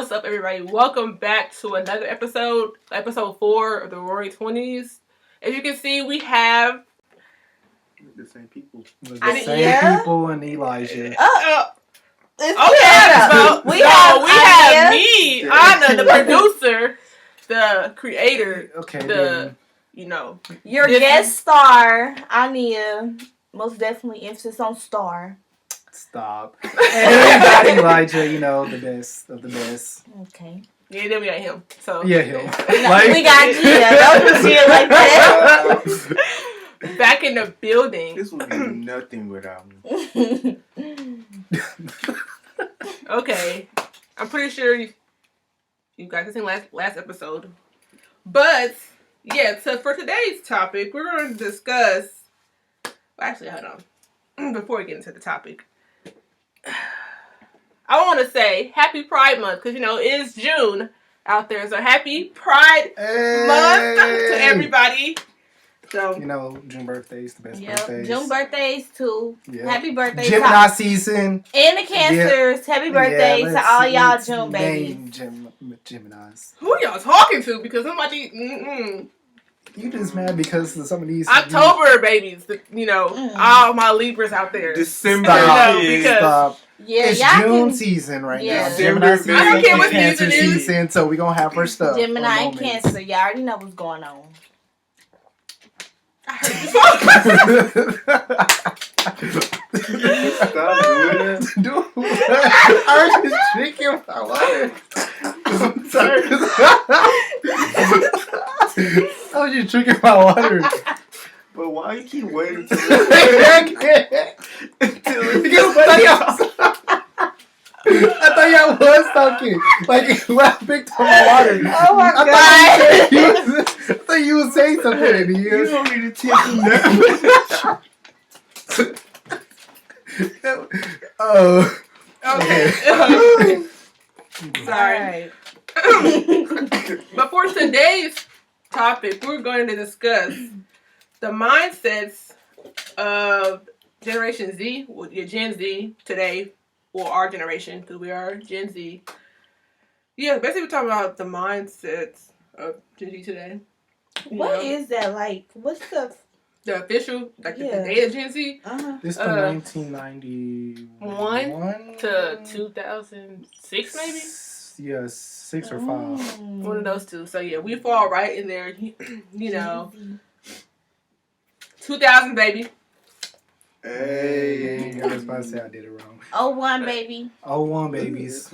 what's up, everybody? Welcome back to another episode 4 of the Roaring 20s. As you can see, we have the same people. The same people and Elijah. we have me, Anna, the producer, the creator, your guest star, Ania. Most definitely emphasis on star. Stop. And we got Elijah, the best of the best. Okay. Yeah, then we got him. So yeah, him. We got Gia. Don't do shit like that. Back in the building. This would be nothing without me. Okay, I'm pretty sure you guys have seen last episode, but yeah. So for today's topic, we're going to discuss. Well, actually, hold on. Before we get into the topic, I want to say Happy Pride Month because it is June out there. So Happy Pride Month to everybody. So June birthdays, the best birthdays. June birthdays too. Yep. Happy birthday, Gemini season. And the Cancers. Happy birthday to all y'all June babies. Geminis. Who y'all talking to? Because somebody. You just mad because of some of these October babies, all my Libras out there. December, stop. Yeah, it's June season right now. Gemini season, I don't care what Cancer season, so we're gonna have her stuff. Gemini and Cancer, y'all already know what's going on. I heard you Stop doing it. Dude, I was just drinking my water. I'm sorry. I was just drinking my water. But why you keep waiting Because I thought y'all was talking. Like, when I picked up my water. Oh my God. I thought you was saying something in here. You don't need to take them. Oh. Okay. Sorry. Right. But for today's topic, we're going to discuss the mindsets of Generation Z, Gen Z today, or our generation, because we are Gen Z. Yeah, basically we're talking about the mindsets of Gen Z today. What is that like? What's the official, the date of Gen Z? This from 1991 to 2006, maybe? Yeah, 6 or 5. One of those two. So yeah, we fall right in there, 2000, baby. Hey. I was about to say I did it wrong. 01, baby. 01 babies.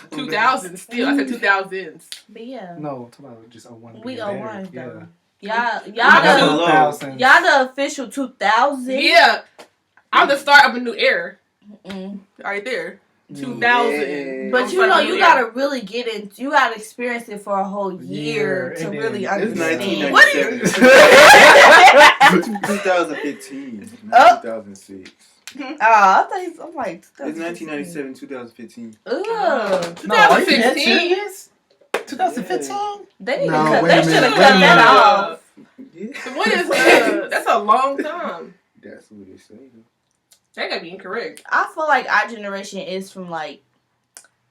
2000 still. I said 2000s. But yeah. No, talk about just 01. We 01 though. Yeah. Y'all the official 2000. Yeah. I'm the start of a new era. Right there. 2000. Yeah. But you gotta really get in. You gotta experience it for a whole year to really understand. It's 1997. 2015. 2006. I thought I'm like. It's 1997, 2015. Ugh. 2015. 2015? They need No, to cut. wait They a should have minute, cut wait a that off. Yeah. What is that's a long time. That's what they say, though. That gotta be incorrect. I feel like our generation is from like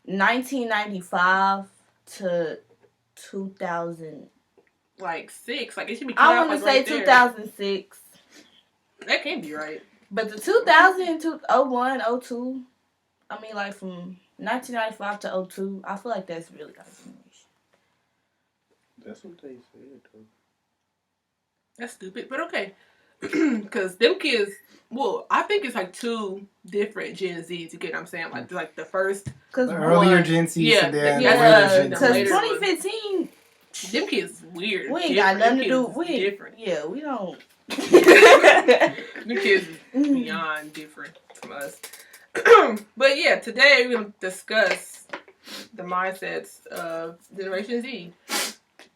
1995 to 2000. Like 6. Like it should be. I want to say 2006. That can't be right. But the 2000 to 01, 02, I mean like from 1995 to 02, I feel like that's really our generation. That's what they said, though. That's stupid, but okay. Because them kids, well, I think it's like 2 different Gen Zs. You get what I'm saying? Like the first. The earlier Gen Zs and then because 2015. Them kids is weird. We ain't got nothing to do. We different. Yeah, we don't. The kids is beyond different from us. But yeah, today we're going to discuss the mindsets of Generation Z,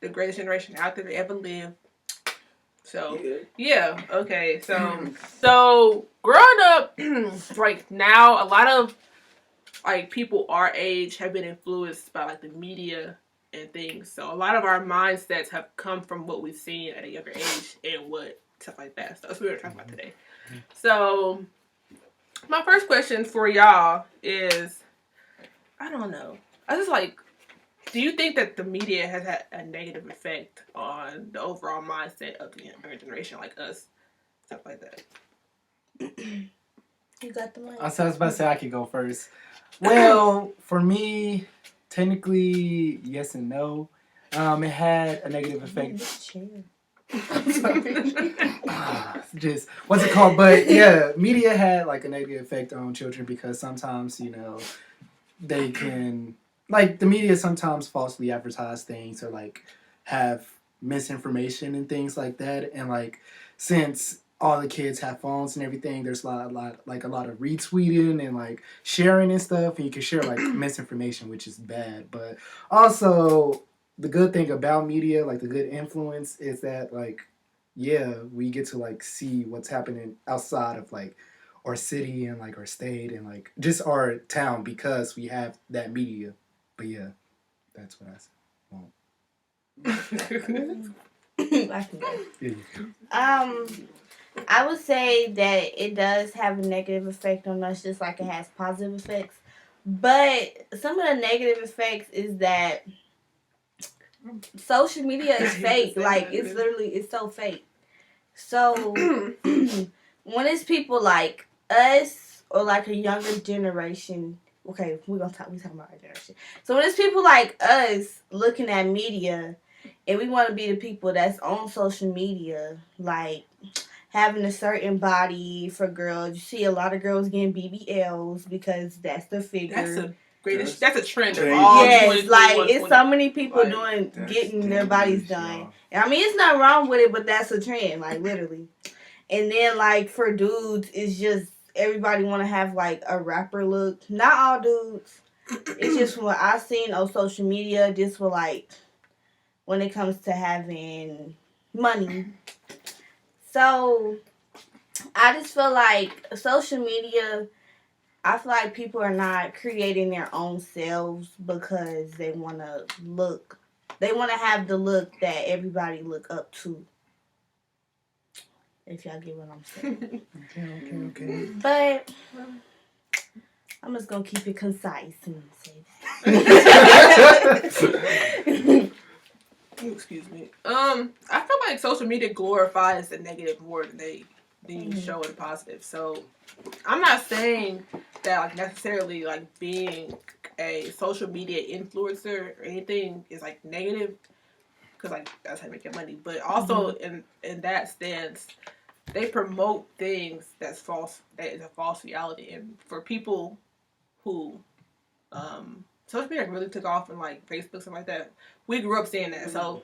the greatest generation out there to ever live. So yeah, okay. So growing up, like now, a lot of like people our age have been influenced by like the media and things. So a lot of our mindsets have come from what we've seen at a younger age and what stuff like that. So that's what we're talking about today. So my first question for y'all is, I don't know. I just like do you think that the media has had a negative effect on the overall mindset of the younger generation, like us, stuff like that? You got the mic. I was about to say I could go first. Well, for me, technically, yes and no. It had a negative effect. Just what's it called? But yeah, media had like a negative effect on children because sometimes they can like the media sometimes falsely advertise things or like have misinformation and things like that. And like since all the kids have phones and everything, there's a lot of retweeting and like sharing and stuff, and you can share like misinformation, which is bad. But also the good thing about media, like the good influence, is that like yeah, we get to like see what's happening outside of like our city and like our state and like just our town because we have that media. But yeah, that's what I said. I can go. Yeah. I would say that it does have a negative effect on us, just like it has positive effects. But some of the negative effects is that social media is fake. Like it's so fake. So when it's people like us or like a younger generation, okay, we talking about our generation. So when it's people like us looking at media, and we want to be the people that's on social media, like having a certain body for girls. You see a lot of girls getting BBLs because that's the figure. That's a trend of Yes, all. Yes, like it's so many people That's getting their bodies dangerous, done. y'all. And I mean, it's not wrong with it, but that's a trend, like literally. And then like for dudes, it's just everybody want to have like a rapper look. Not all dudes. It's just what I've seen on social media. Just for like when it comes to having money. So I just feel like social media. I feel like people are not creating their own selves because they want to look. They want to have the look that everybody look up to. If y'all get what I'm saying. Okay. But I'm just gonna keep it concise and say that. Excuse me. I feel like social media glorifies the negative more than you show the positive. So I'm not saying that like necessarily like being a social media influencer or anything is like negative, because like that's how you make your money. But also in that stance, they promote things that's false. That is a false reality, and for people who social media really took off in like Facebook, stuff like that. We grew up seeing that. So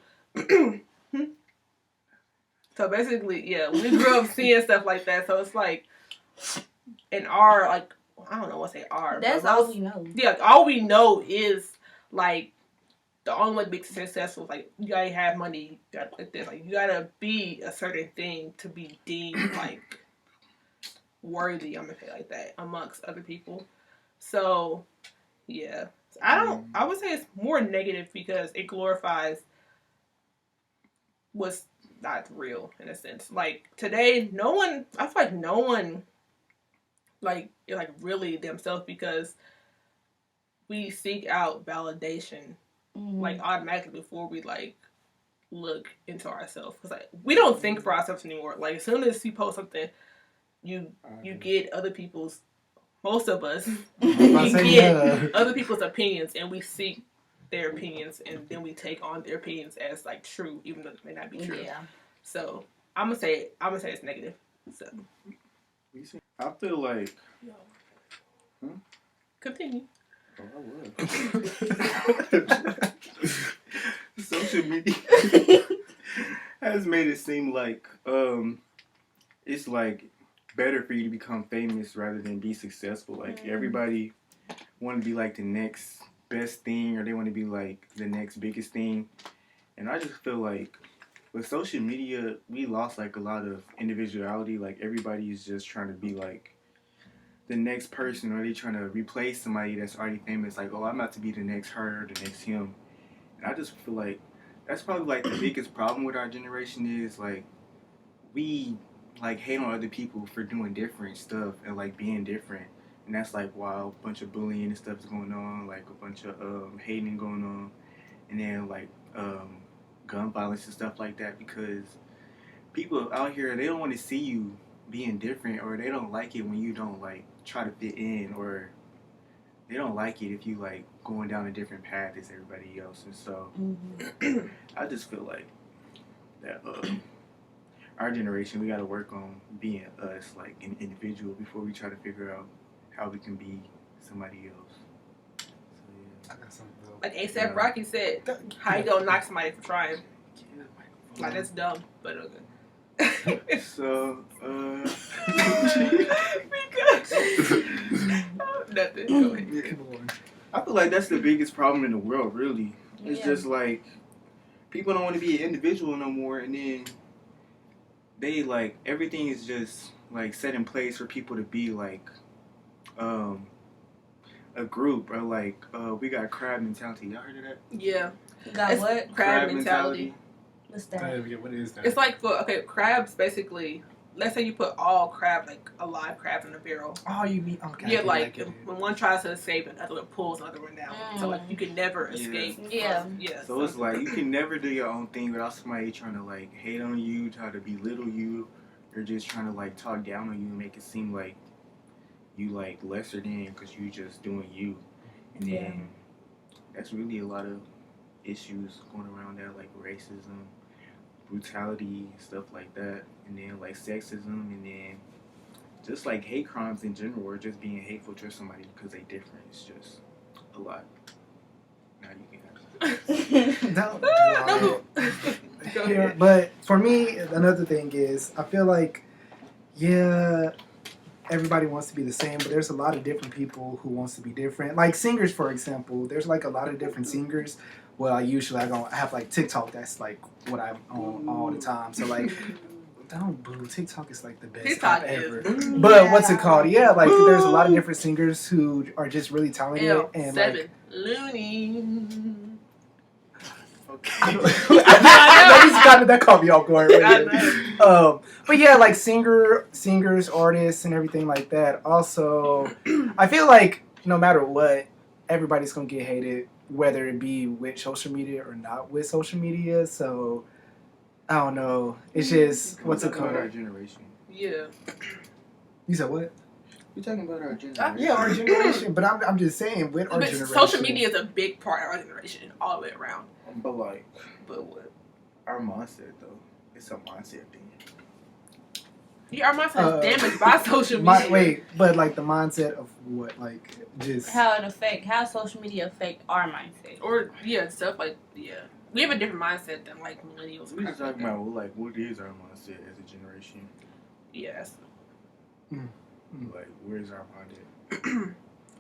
so basically, yeah, we grew up seeing stuff like that. So it's like in our like I don't know what to say our. That's all we know. Yeah, all we know is like the only way to be successful is like you gotta have money, you gotta like this, like you gotta be a certain thing to be deemed like worthy. I'm gonna say like that amongst other people. So yeah, I would say it's more negative because it glorifies what's not real in a sense. Like today, I feel like no one like really themselves because we seek out validation like automatically before we like look into ourselves, because like we don't think for ourselves anymore. Like as soon as you post something, you get other people's, most of us get other people's opinions, and we seek their opinions, and then we take on their opinions as like true, even though it may not be true. Yeah. So I'm gonna say it's negative. So I feel like continue. Social media has made it seem like it's like better for you to become famous rather than be successful. Like everybody want to be like the next best thing, or they want to be like the next biggest thing. And I just feel like with social media, we lost like a lot of individuality. Like everybody is just trying to be like the next person, or they trying to replace somebody that's already famous. Like, oh, I'm about to be the next her, the next him. And I just feel like that's probably like the biggest problem with our generation is like we like hate on other people for doing different stuff and like being different. And that's like while a bunch of bullying and stuff is going on, like a bunch of hating going on. and then like gun violence and stuff like that, because people out here, they don't want to see you being different, or they don't like it when you don't like try to fit in, or they don't like it if you like going down a different path as everybody else. And so I just feel like that our generation, we got to work on being us, like an individual, before we try to figure out how we can be somebody else. So, yeah. I got something though. Like ASAP Rocky said, how you gonna knock somebody for trying? Like, that's dumb, but okay. So, Nothing. Go ahead. yeah. I feel like that's the biggest problem in the world, really. It's Yeah. just like people don't want to be an individual no more, and then they like everything is just like set in place for people to be like a group, or like we got crab mentality. Y'all heard of that? Yeah. Got It's what? crab mentality. What's that? Yeah, what is that? It's like, crabs basically, let's say you put all crab, like a live crab in a barrel. Oh, you mean okay? Yeah, I like get it. when one tries to escape, another one pulls another one down. So like you can never Yeah. escape. Yeah. Yeah. So it's like you can never do your own thing without somebody trying to like hate on you, try to belittle you, or just trying to like talk down on you and make it seem like you like lesser than because you just doing you. And then that's really a lot of issues going around that, like racism, brutality, stuff like that, and then like sexism, and then just like hate crimes in general, or just being hateful to somebody because they different. It's just a lot. Now you can have No. Go Yeah, ahead. but for me, another thing is, I feel like, yeah, everybody wants to be the same, but there's a lot of different people who wants to be different. Like singers, for example, there's like a lot of different singers. Well, I have like TikTok. That's like what I'm on all the time. So like, don't boo. TikTok is like the best TikTok app ever. is. But what's it called? Yeah, like there's a lot of different singers who are just really talented and L7 like. Looney. Okay. That caught me off guard. I know. But yeah, like singers, artists, and everything like that. Also, I feel like no matter what, everybody's gonna get hated, whether it be with social media or not with social media. So I don't know. It's just what's it We're talking about our called? generation. Yeah. You said what? We're talking about our generation. Yeah, our generation. But I'm just saying with our But generation. social media is a big part of our generation, all the way around. But like But what? our mindset though, it's a mindset thing. Yeah, our mindset is damaged by social media. But like the mindset of what, like just How social media affect our mindset. Or stuff like we have a different mindset than like millennials. We're just talking about like what is our mindset as a generation. Yes. Like where's our mindset?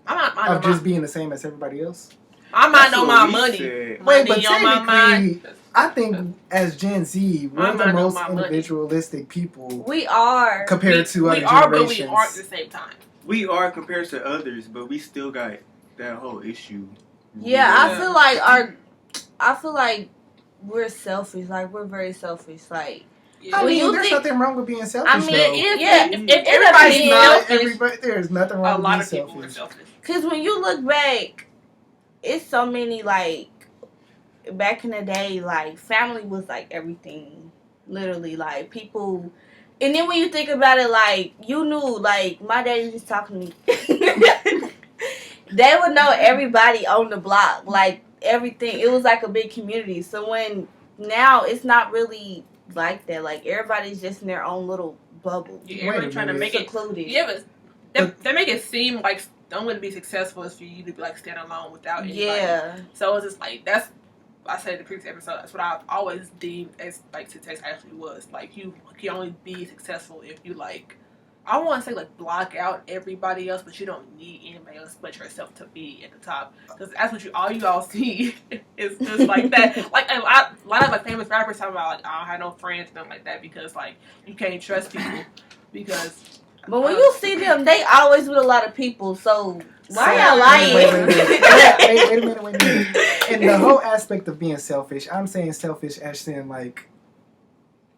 I'm not mind of on just my. being the same as everybody else. I'm mind That's on what my we money. said. Wait, Money but on my mind. technically, I think as Gen Z, we're I'm the not on most my money. individualistic people We are. compared to other we are, but generations. we aren't at the same time. We are compared to others, but we still got that whole issue. Yeah, Yeah. I feel like we're selfish. Like we're very selfish. Like I When mean, you there's think- nothing wrong with being selfish. I mean, though. It is. Yeah, If it everybody's is Not selfish, everybody. There's nothing a wrong with lot being of people are selfish. selfish. Cause when you look back, it's so many like back in the day, like family was like everything. Literally, like people. And then when you think about it, like you knew, like my daddy was talking to me. They would know everybody on the block, like everything. It was like a big community. So when now it's not really like that. Like everybody's just in their own little bubble, Yeah, everyone trying to make it. secluded. Yeah, but they make it seem like I'm going to be successful is for you to be like stand alone without anybody. Yeah. So it's just like that's. I said in the previous episode. That's what I've always deemed as like success actually was. Like you can only be successful if you like. I don't want to say like block out everybody else, but you don't need anybody else but yourself to be at the top. Because that's what all you all see is just like that. Like a lot of like famous rappers talking about like I don't have no friends and nothing like that because like you can't trust people because. But when you see them, they always with a lot of people. So why y'all lying? Wait a minute. And the whole aspect of being selfish, I'm saying selfish as in like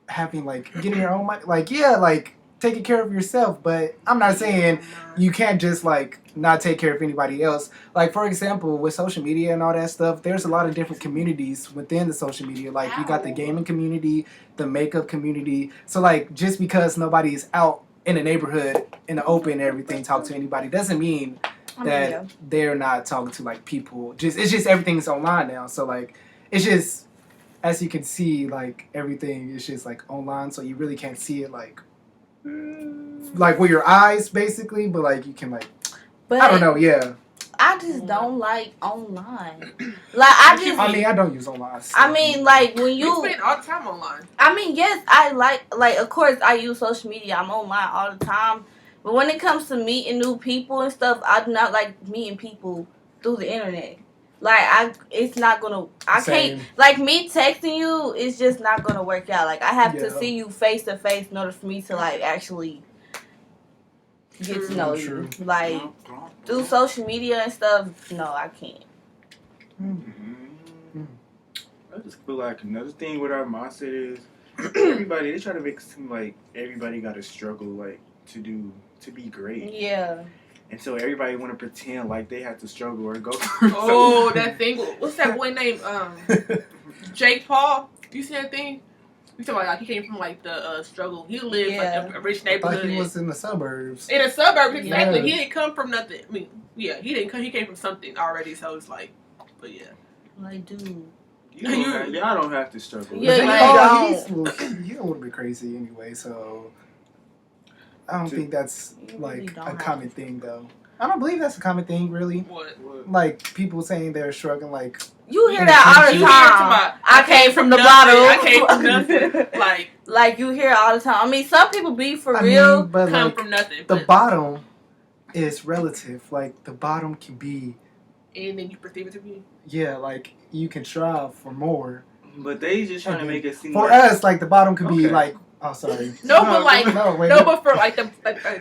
having like getting your own money. Like yeah, like taking care of yourself. But I'm not saying you can't just like not take care of anybody else. Like for example, with social media and all that stuff, there's a lot of different communities within the social media. Like you got the gaming community, the makeup community. So like just because nobody's out in the neighborhood in the open and everything talk to anybody doesn't mean that they're not talking to like people. It's just everything's online now. So like it's just, as you can see, like everything is just like online, so you really can't see it like with your eyes basically, but like you can like I don't know, yeah. I just don't like online. Like I mean, I don't use online. So. I mean, like when you spend all the time online. I mean, yes, I like of course I use social media. I'm online all the time. But when it comes to meeting new people and stuff, I do not like meeting people through the internet. Like it's not gonna. Can't like me texting you. It's just not gonna work out. Like I have to see you face to face in order for me to like actually get to know you. Like through social media and stuff. No, I can't. I just feel like another thing with our mindset is everybody. They try to make it seem like everybody got to struggle like to be great. Yeah. And so everybody want to pretend like they have to struggle or go. Oh, that thing. What's that boy named? Jake Paul. You see that thing? You talking about like he came from like the struggle. He lived like a rich neighborhood. I thought he was in the suburbs. In the suburbs, exactly. Yeah. He didn't come from nothing. I mean, yeah, he didn't come. He came from something already. So it's like, but yeah. Like, dude. Y'all don't have to struggle. Yeah, he's a little bit crazy anyway. So. I don't think that's like a common thing though. I don't believe that's a common thing really. What? Like people saying they're struggling like you hear that all the time. I came from the bottom. I came from nothing. Like you hear all the time. I mean some people be for real but come like, from nothing. The bottom is relative. Like the bottom can be anything you perceive it to be. Yeah, like you can strive for more. But they just trying to make it seem for us like the bottom could be like oh, sorry. But for like the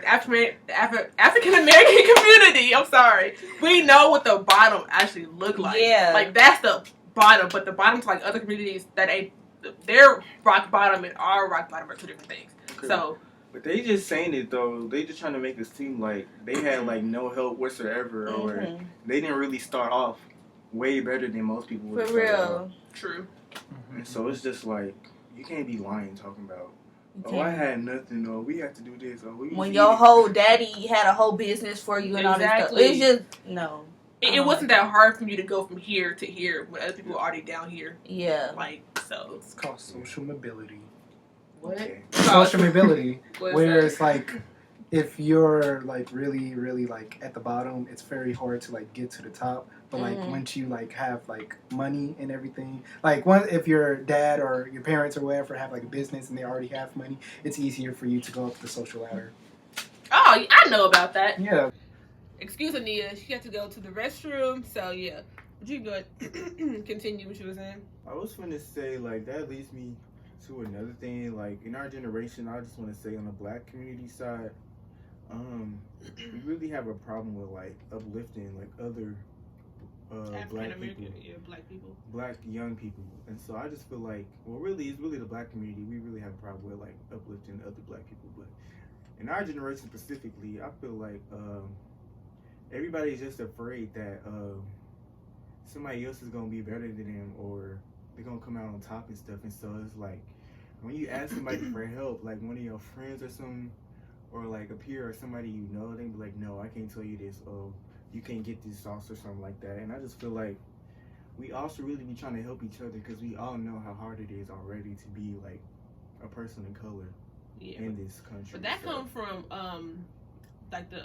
African American community, I'm sorry. We know what the bottom actually look like. Yeah. Like that's the bottom, but the bottom to like other communities that their rock bottom and our rock bottom are two different things. Okay. So. But they just saying it though. They just trying to make it seem like they had like no help whatsoever, or they didn't really start off way better than most people would. For real. True. And so it's just like you can't be lying talking about. I had nothing, or we had to do this, or when your whole daddy had a whole business for you and all this stuff. It's just, no. It wasn't that hard for you to go from here to here when other people were already down here. Yeah. Like, so. It's called social mobility. What? Okay. Social mobility. Where it's like, if you're like really, really like at the bottom, it's very hard to like get to the top. But like once you like have like money and everything, like if your dad or your parents or whatever have like a business and they already have money, it's easier for you to go up the social ladder. Oh, I know about that. Yeah. Excuse Ania, she had to go to the restroom, so yeah. But you go continue what you were saying. I was going to say like that leads me to another thing. Like in our generation, I just want to say on the black community side, we really have a problem with like uplifting like other. Black people, black young people, and so I just feel like, it's really the black community. We really have a problem with like uplifting other black people, but in our generation specifically, I feel like everybody's just afraid that somebody else is gonna be better than them, or they're gonna come out on top and stuff. And so it's like when you ask somebody for help, like one of your friends or something, or like a peer or somebody you know, they be like, "No, I can't tell you this," or you can't get this sauce or something like that. And I just feel like we all should really be trying to help each other because we all know how hard it is already to be like a person of color in this country. But that comes from like the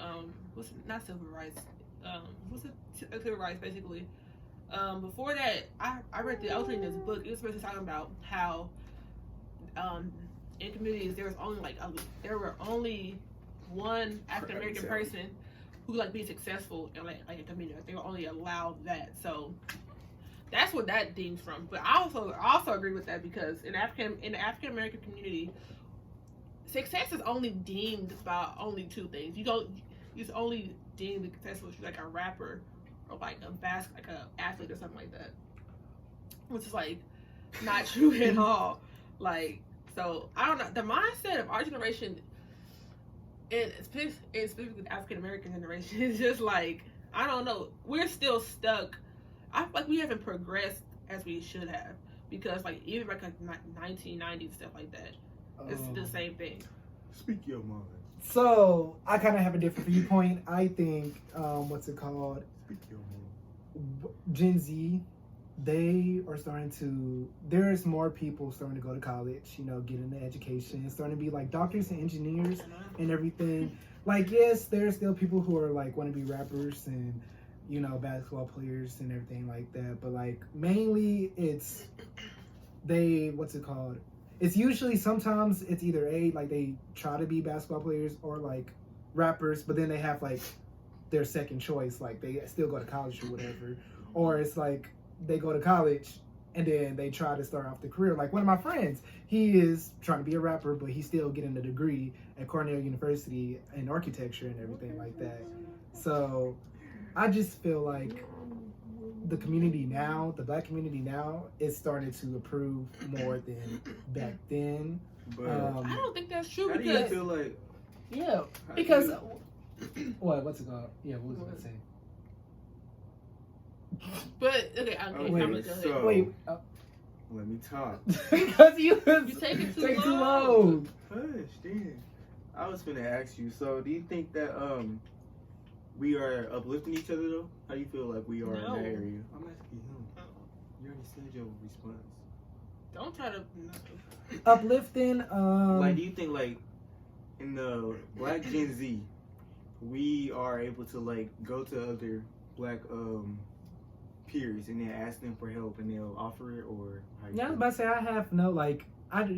not civil rights. Civil rights basically. Before that, I was reading this book. It was basically talking about how in communities there were only one African American person who like be successful in like a community. They were only allowed that. So that's what that deems from. But I also agree with that because in the African American community, success is only deemed by only two things. It's only deemed successful if you're like a rapper or like a athlete or something like that. Which is like not true at all. Like, so I don't know. The mindset of our generation and specifically the African American generation, it's just like, I don't know, we're still stuck. I feel like we haven't progressed as we should have, because like even back in 1990s stuff like that, it's the same thing. Speak your mind. So I kind of have a different viewpoint. I think what's it called? Speak your mind. Gen Z, they are starting to. There's more people starting to go to college. You know, get into education. It's starting to be like doctors and engineers and everything. Like, yes, there's still people who are like want to be rappers and, you know, basketball players and everything like that. But like mainly it's what's it called? It's usually sometimes it's either like they try to be basketball players or like rappers, but then they have like their second choice, like they still go to college or whatever. Or it's like they go to college and then they try to start off the career. Like one of my friends, he is trying to be a rapper, but he's still getting a degree at Cornell University in architecture and everything like that. So I just feel like the community now, the black community now, is starting to improve more than back then. But I don't think that's true, how do you because feel like? Yeah, how because do you- what's it called? Yeah, what was I gonna say? but okay, I'm Okay, gonna go ahead. so- Wait, Let me talk. because you take it too take too long. long. Hush, damn. I was gonna ask you. So, do you think that we are uplifting each other though? How do you feel like we are No. in that area? I'm asking him. You already said your response. Don't try to. Uplifting. Like, do you think like in the Black Gen Z, we are able to like go to other Black peers and then ask them for help and they'll offer it, or how you Yeah, I was feel? about to say I have no like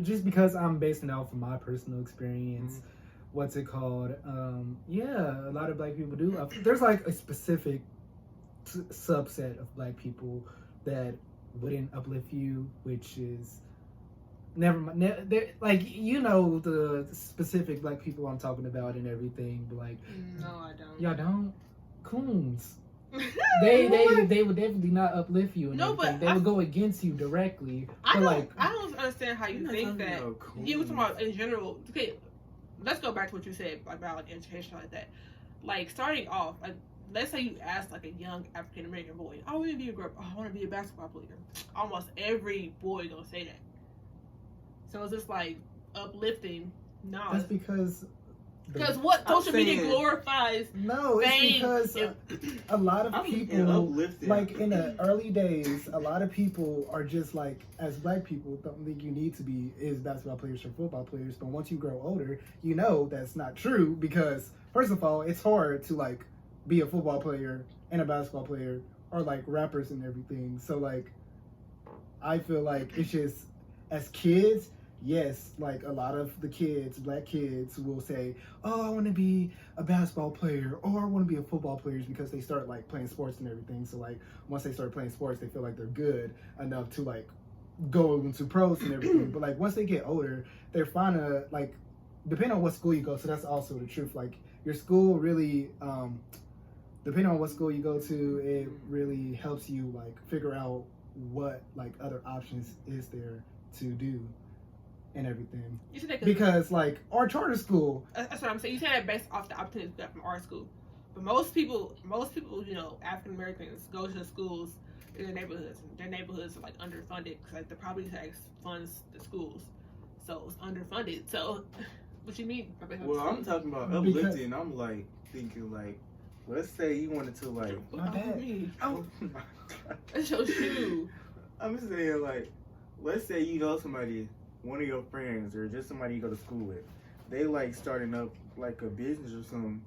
just because I'm basing it off of my personal experience. What's it called? Yeah, a lot of black people do. There's like a specific subset of black people that wouldn't uplift you, which is never mind. Like, you know, the specific black people I'm talking about and everything. But like, No, I don't. y'all don't. Coons. They would definitely not uplift you and No, everything. but They I- would go against you directly. I But don't. like, I don't understand how I'm you not think talking that. about cool. You were talking about in general. Okay, let's go back to what you said about like education like that. Like starting off, like let's say you ask like a young African American boy, "I want to be a girl. I want to be a basketball player." Almost every boy gonna say that. So it's just like uplifting. No, that's because. because what I'm social media saying- glorifies. No, it's fame. because a lot of I'm people, uplifting. like in the early days, a lot of people are just like, as black people, don't think you need to be is basketball players or football players. But once you grow older, you know that's not true because first of all, it's hard to like be a football player and a basketball player or like rappers and everything. So like, I feel like it's just as kids. Yes, like a lot of the kids, black kids, will say, "Oh, I want to be a basketball player," or "I want to be a football player," because they start like playing sports and everything. So like once they start playing sports, they feel like they're good enough to like go into pros and everything. But like once they get older, they're fine to like depending on what school you go. So that's also the truth. Like your school really, depending on what school you go to, it really helps you like figure out what like other options is there to do. And everything, You said that because like our charter school, that's what I'm saying. You said that based off the opportunities we got from our school, but most people, you know, African Americans go to schools in their neighborhoods. Their neighborhoods are like underfunded because like the property tax funds the schools, so it's underfunded. So, what you mean? Well, I'm talking about Because- uplifting. I'm like thinking like, let's say you wanted to like. My bad. Oh my God. That's your shoe. I'm saying like, let's say you know somebody, one of your friends, or just somebody you go to school with. They like starting up like a business or something,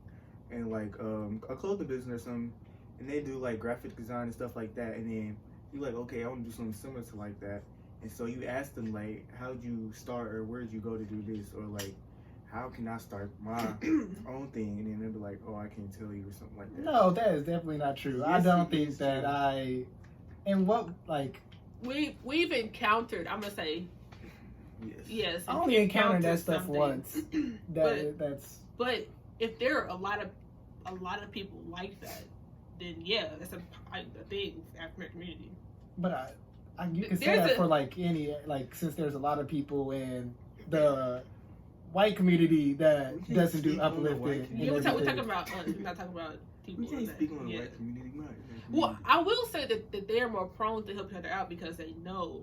and like a clothing business or something, and they do like graphic design and stuff like that. And then you like, okay, I want to do something similar to like that. And so you ask them like, how'd you start, or where'd you go to do this, or like, how can I start my own thing? And then they'll be like, oh, I can't tell you, or something like that. no, that is definitely not true. I Yes, don't it think is that true. and what like We've encountered. I'm gonna say Yes. yes. I only encountered that stuff something. once. That's But if there are a lot of people like that, then yeah, that's a thing for the African community. but you can say There's that a- for like any like since there's a lot of people in the white community that We can't doesn't do speak on the white uplifting. community. Yeah, we're and talking everything. about we're not talking about people. We can't that- speak on the yeah. white community. Well, I will say that they're more prone to help each other out because they know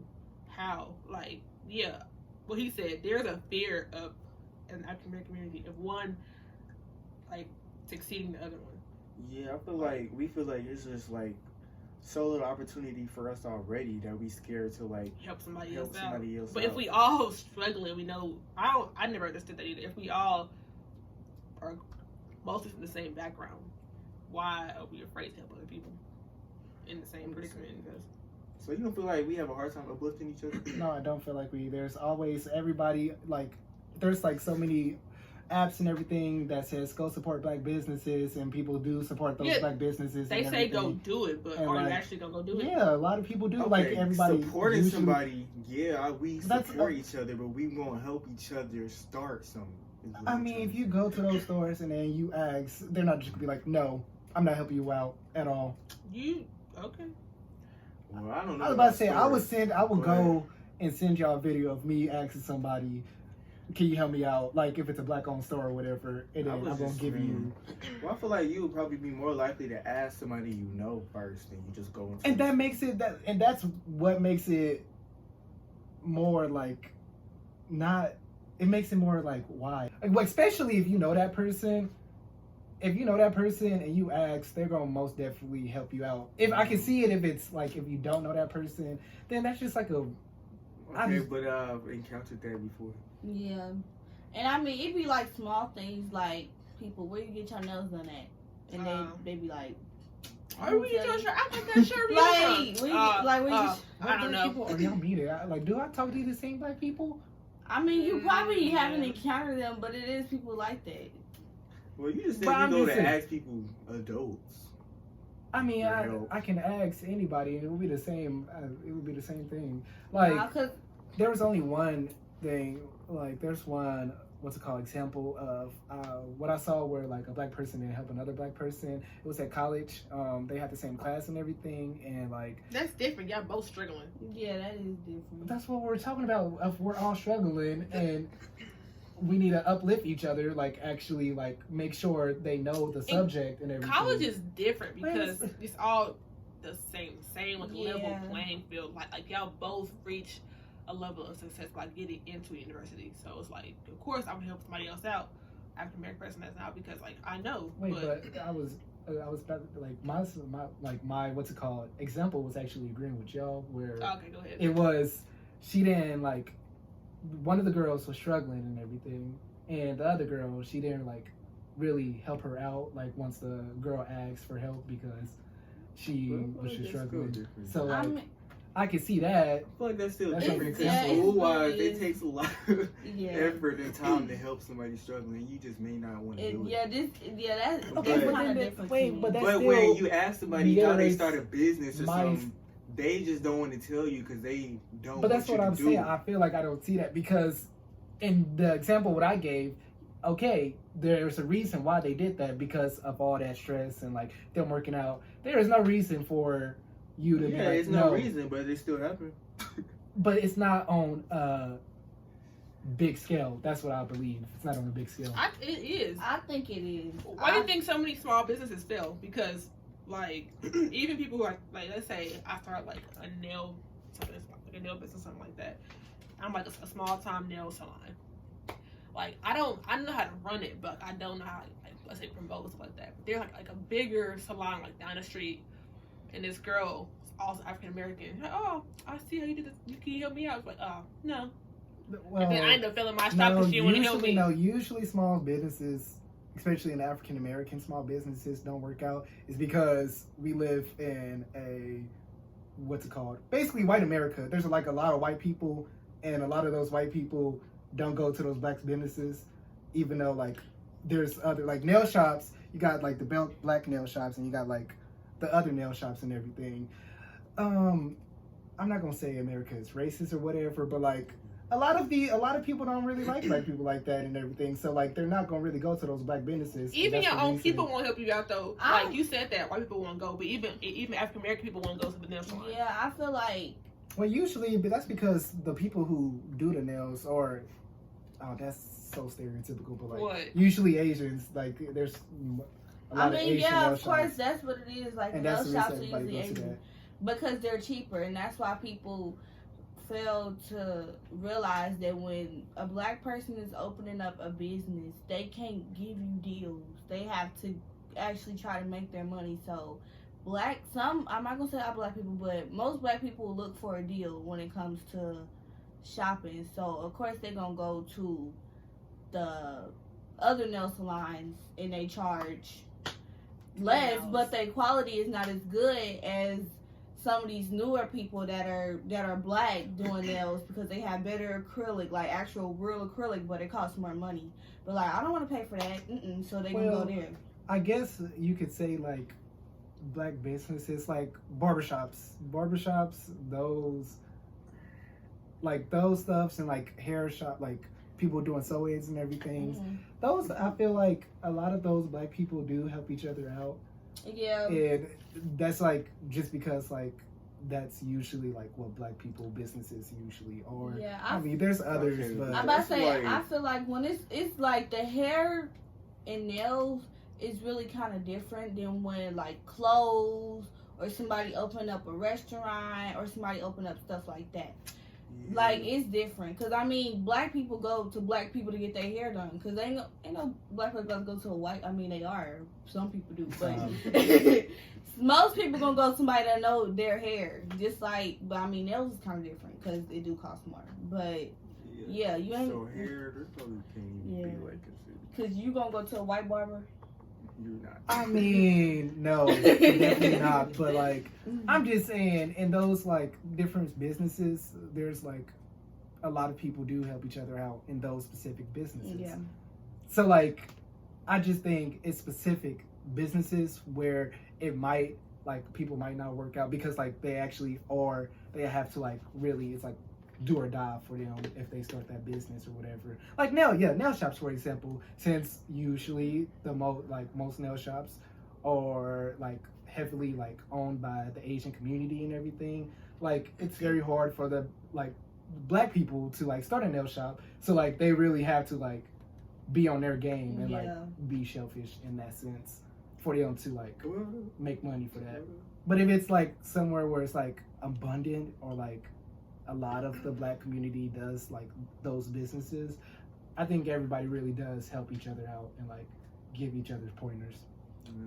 how. Like, yeah, what he said. There's a fear of an African American community of one like succeeding the other one. Yeah, I feel like we feel like it's just like so little opportunity for us already that we scared to like Help somebody help else out. somebody else But out. if we all struggling, we know. I never understood that either. If we all are mostly from the same background, why are we afraid to help other people in the same predicament? Because So you don't feel like we have a hard time uplifting each other? No, I don't feel like we. There's always everybody like. There's like so many apps and everything that says go support black businesses, and people do support those Yeah, black businesses. they and say go everything. do it, but And, are you like, actually gonna go do it? Yeah, a lot of people do. Okay, Like everybody supporting usually- somebody, yeah, we That's- support each other, but we won't help each other start something. is what I I'm mean, trying if to you say. go to those stores and then you ask, they're not just gonna be like, "No, I'm not helping you out at all." You okay? Well, I don't know. I was about to say, I would stores. would Go ahead. go and send y'all a video of me asking somebody, "Can you help me out?" Like if it's a black-owned store or whatever, and I then was I'm gonna just give you. Well, I feel like you would probably be more likely to ask somebody you know first than you just go into. And that makes it that, and that's what makes it more like, not. It makes it more like why, like, especially if you know that person. If you know that person and you ask, they're gonna most definitely help you out. If I can see it, if it's like if you don't know that person, then that's just like a. I Okay, just- but I've encountered that before. Yeah. And I mean, it'd be like small things like people, where you get your nails done at? And they be like, Are we your shirt? I got that shirt. Like, we- like, we just- I don't know. People, or y'all meet it. Like, do I talk to the same black people? I mean, you probably Yeah. haven't encountered them, but it is people like that. Well, you just said But I'm you go just to saying- ask people, adults. I mean, For help. I can ask anybody, and it would be the same. It would be the same thing. Like, Cause there was only one thing. Like, there's one. What's it called? Example of what I saw where like a black person didn't help another black person. It was at college. They had the same class and everything, and like That's different. Y'all both struggling. yeah, that is different. that's what we're talking about. If we're all struggling and we need to uplift each other, like actually like make sure they know the subject and everything. College is different because Well, it's all the same like level Yeah. playing field. Like y'all both reach a level of success by getting into university. So it's like, of course, I'm gonna help somebody else out, African American person that's out because like I know. Wait, but I was about to, like my what's it called example was actually agreeing with y'all where okay, go ahead. it was she didn't like one of the girls was struggling and everything, and the other girl she didn't like really help her out like once the girl asked for help because she was just struggling. So I like mean, I can see that. I feel like that's still That's different. like an example. School wise, Yeah, it takes a lot of yeah. effort and time to help somebody struggling. You just may not want to do it. That's Okay, it's but kind of then- different. wait, to me. but that's But still when you ask somebody how they reiterates start a business or my- something, they just don't want to tell you because they don't. But that's want what you I'm to saying. do. I feel like I don't see that because in the example what I gave, okay, there's a reason why they did that because of all that stress and like them working out. There is no reason for you to be Yeah, like, it's no reason, but it still happened. But it's not on a big scale. That's what I believe. It's not on a big scale. It is. I think it is. Why do you think so many small businesses fail? Because like even people who are like, let's say I start like a nail business, something like that. I'm like a small time nail salon. Like I know how to run it, but I don't know how like let's say promote and stuff like that. But there's like a bigger salon like down the street, and this girl is also African American. Like, oh, I see how you did this. Can you help me out? I was like, oh no. Well, And then I end up filling my shop because she didn't want to help me. Usually small businesses, especially in African American small businesses, don't work out. Is because we live in a what's it called? Basically, white America. There's like a lot of white people, and a lot of those white people don't go to those black businesses, even though like there's other like nail shops. You got like the black nail shops, and you got like the other nail shops and everything. I'm not gonna say America is racist or whatever, but like a lot of people don't really like black people like that and everything. So like they're not gonna really go to those black businesses. Even That's your the own reason. people won't help you out though. I- Like you said that white people won't go, but even African American people won't go to the nail salon. Yeah, I feel like Well, usually, but that's because the people who do the nails or Oh, that's so stereotypical, but like What? usually Asians, like there's a lot I of mean, Asian yeah, nail of course, shops, that's what it is. Like, and nail that's the shops are reason everybody usually goes to Asian that. because they're cheaper, and that's why people fail to realize that when a black person is opening up a business, they can't give you deals. They have to actually try to make their money. So, I'm not gonna say all black people, but most black people look for a deal when it comes to shopping. So, of course, they're gonna go to the other nail salons and they charge less, Nails. but their quality is not as good as some of these newer people that are black doing nails because they have better acrylic, like actual real acrylic, but it costs more money. But like, I don't want to pay for that, so they can Well, go there. I guess you could say like black businesses, like barbershops, those stuffs, and like hair shop, like people doing sew-ins and everything. Mhm. Those, I feel like a lot of those black people do help each other out, Yeah, and that's like just because like that's usually like what black people businesses usually are. yeah. I mean, there's others, Okay. but I'm about to That's say, like- I feel like when it's like the hair and nails is really kind of different than when like clothes or somebody open up a restaurant or somebody open up stuff like that. Like, it's different. Because, I mean, black people go to black people to get their hair done. Because ain't no black people gonna go to a white. I mean, they are. Some people do. But most people gonna go to somebody that know their hair. Just like, but I mean, nails is kind of different. Because they do cost more. But, yeah, you ain't. So hair, there probably can't even Yeah. be like considered. Because you gonna go to a white barber. You're not. I mean, no, definitely not. But like, I'm just saying, in those like different businesses, there's like a lot of people do help each other out in those specific businesses. Yeah. So like, I just think it's specific businesses where it might like people might not work out because like they actually or they have to like really it's like do or die for them if they start that business or whatever. Like nail shops for example, since usually the most nail shops are like heavily like owned by the Asian community and everything. Like it's very hard for the like black people to like start a nail shop. So like they really have to like be on their game and like be shellfish in that sense for them to like make money for that. But if it's like somewhere where it's like abundant or like a lot of the black community does like those businesses, I think everybody really does help each other out and like give each other pointers.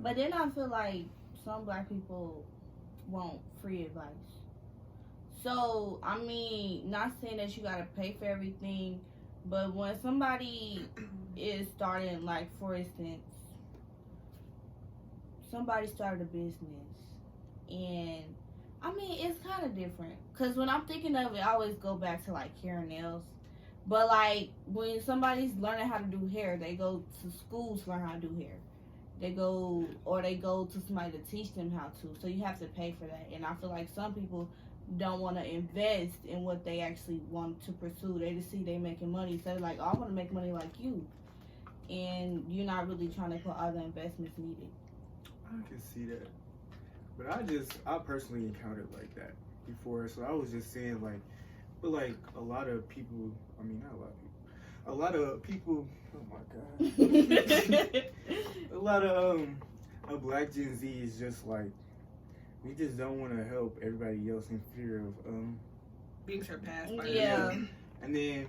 But then I feel like some black people want free advice. So, I mean, not saying that you gotta pay for everything, but when somebody is starting, like, for instance, somebody started a business, and, I mean, it's kind of different. Because when I'm thinking of it, I always go back to, like, hair and nails. But, like, when somebody's learning how to do hair, they go to schools to learn how to do hair. They go to somebody to teach them how to. So you have to pay for that. And I feel like some people don't want to invest in what they actually want to pursue. They just see they making money. So they're like, oh, I want to make money like you. And you're not really trying to put all the investments needed. I can see that. But I personally encountered like that before. So I was just saying like, but like a lot of people, I mean, not a lot of people, oh my God. A lot of black Gen Z is just like, we just don't want to help everybody else in fear of being surpassed by Yeah. And then,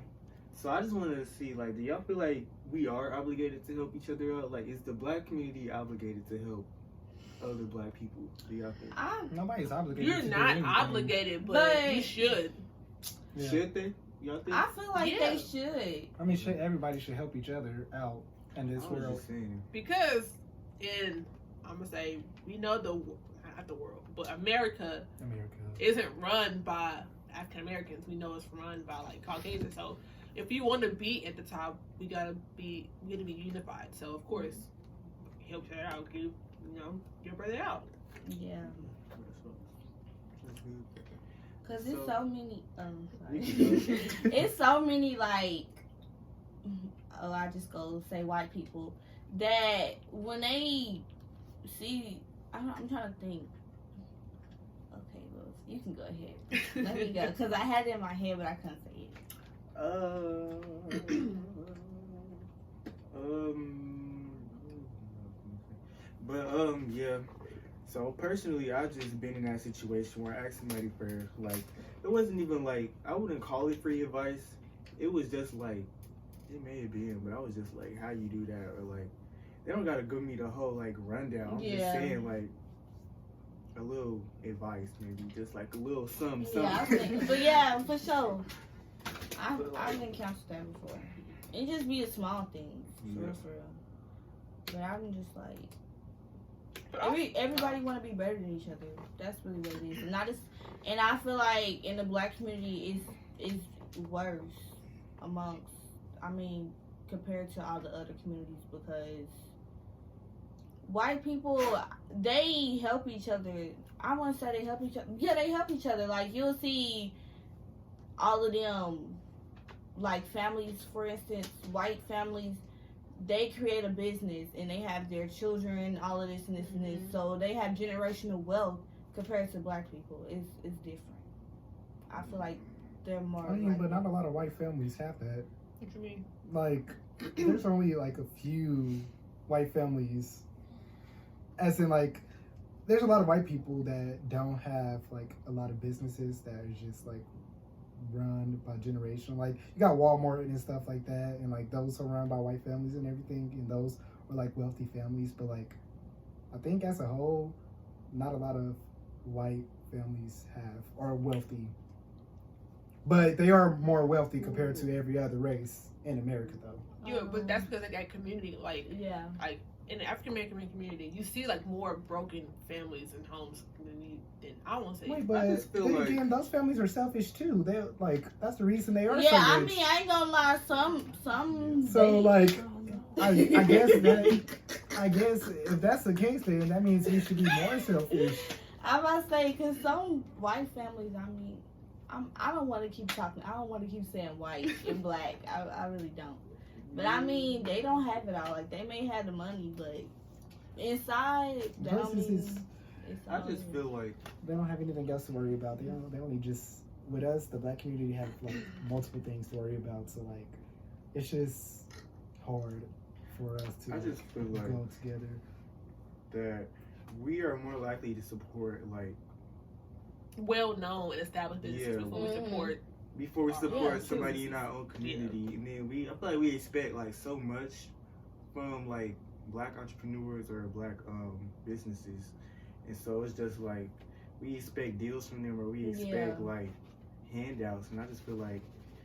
so I just wanted to see, like, do y'all feel like we are obligated to help each other out? Like, is the black community obligated to help other black people? Do y'all think? Nobody's obligated. You're to do not anything. obligated, but But- you should. Yeah. Should they? Y'all think? I feel like Yeah. they should. I mean, everybody should help each other out in I this was world. just saying. Because I'm gonna say, we know not the world, but America America. isn't run by African Americans. We know it's run by like Caucasians. So if you want to be at the top, we gotta be unified. So of course, help each other out, give your brother out. Yeah. That's good. Because it's So- so many, We sorry. can go. It's so many like I just go say white people that when they see I'm trying to think. Okay, well you can go ahead. Let me go because I had it in my head but I couldn't say it. Yeah. So personally, I just been in that situation where I asked somebody for like, it wasn't even like I wouldn't call it free advice. It was just like, it may have been, but I was just like, how you do that, or like, they don't gotta give me the whole like rundown. I'm just Yeah. saying like a little advice, maybe just like a little something. Yeah, I think, but yeah, for sure. I've encountered that before. It just be the small things, for Yeah. real, for real. But I'm just like, everybody want to be better than each other. That's really what it is. And I feel like in the black community is worse amongst, I mean, compared to all the other communities, because white people, they help each other. I want to say they help each other. Yeah, they help each other. Like, you'll see all of them, like families, for instance, white families, they create a business and they have their children, all of this and this and this. So they have generational wealth compared to black people. It's different. I feel like they're more. I mean, like, but not a lot of white families have that. What you mean? Like, there's only like a few white families, as in like, there's a lot of white people that don't have like a lot of businesses that are just like run by generation. Like, you got Walmart and stuff like that, and like those are run by white families and everything, and those are like wealthy families. But like, I think as a whole, not a lot of white families have are wealthy, but they are more wealthy compared to every other race in America, though. Yeah, but that's because of that community. Like, yeah. like in the African American community, you see like more broken families and homes than I won't say. Wait, but I just feel then like- again, those families are selfish too. They like that's the reason they are Yeah, so I rich. mean, I ain't gonna lie. Some. So they- like, I guess if that's the case, then that means we should be more selfish. I'm about to say, because some white families, I mean, I don't want to keep talking. I don't want to keep saying white and black. I really don't. But I mean, they don't have it all. Like, they may have the money, but inside, that don't Versus mean is- it's I all just in. feel like They don't have anything else to worry about. They only just with us, the black community, have like multiple things to worry about. So like, it's just hard for us to I just feel like go together. that we are more likely to support like well known and established businesses Yeah. before we support. before we support Yeah, somebody in businesses. our own community, and then I feel like we expect like so much from like black entrepreneurs or black businesses, and so it's just like we expect deals from them or we expect Yeah. like handouts, and I just feel like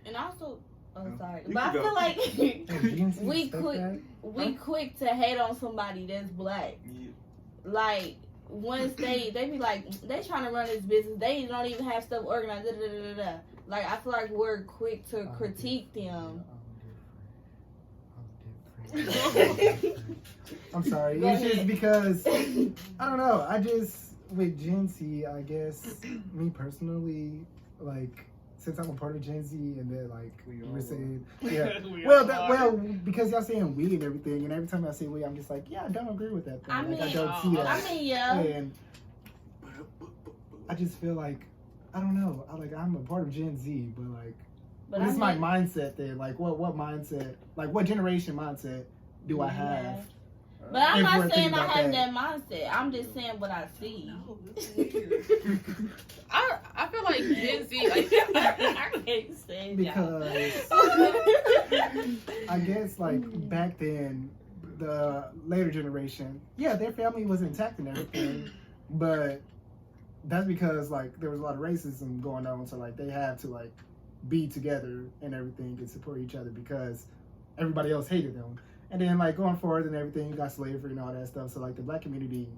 And also, sorry. You But I can feel go. like GNC we expect quit. that? we quick to hate on somebody that's black. Like, once they be like, they trying to run this business, they don't even have stuff organized, da, da, da, da, da. Like, I feel like we're quick to critique them. I'm different. I'm sorry. Go It's just ahead. because I don't know. I just with Gen Z, I guess me personally, like since I'm a part of Gen Z, and then like We all we're are. saying, yeah. We Well, all are. because y'all saying we and everything, and every time I say we, I'm just like, yeah, I don't agree with that. Thing. I Like, I mean, don't see that. I mean, yeah. And I just feel like I don't know. I'm a part of Gen Z, but like But this I is my mean, mindset then. Like what mindset? Like what generation mindset do I have? Yeah. But I'm If we're not saying thinking I about have that. that mindset. I'm just saying what I see. No, this is weird. I feel like Gen Z, like I can't say Because I guess like back then, the later generation, yeah, their family was intact and everything, but that's because like there was a lot of racism going on, so like they had to like be together and everything and support each other because everybody else hated them. And then like going forward and everything, you got slavery and all that stuff. So like the black community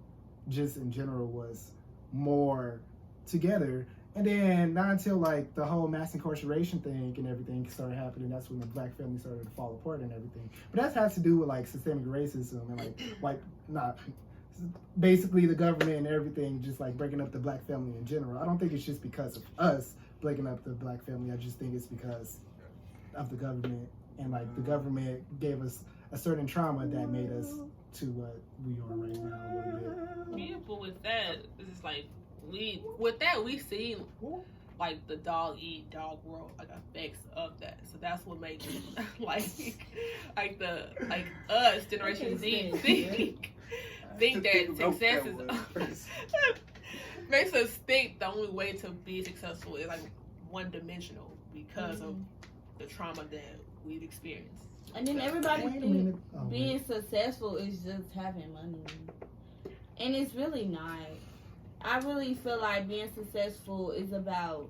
just in general was more together. And then not until like the whole mass incarceration thing and everything started happening, that's when the black family started to fall apart and everything. But that has to do with like systemic racism and like not basically the government and everything just like breaking up the black family in general. I don't think it's just because of us breaking up the black family. I just think it's because of the government, and like the government gave us a certain trauma that made us to what we are right now a little bit. yeah, but with that, it's just like we see like the dog eat dog world like effects of that. So that's what makes like us Generation Z think that success is makes us think the only way to be successful is like one dimensional because of the trauma that we've experienced. And then everybody think being successful is just having money, and it's really not. I really feel like being successful is about.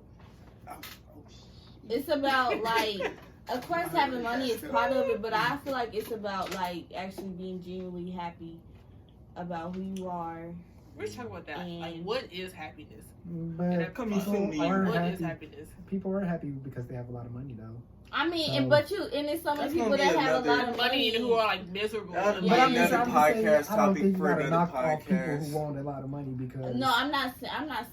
It's about like, of course, having money is part of it, but I feel like it's about like actually being genuinely happy about who you are. We're talking about that. Like, what is happiness? But people are happy because they have a lot of money, though. I mean, and it's so many people that have a lot of money who are like miserable. But But I'm just podcast I don't think topic you for gotta another knock off people podcast. who want a lot of money because No, I'm not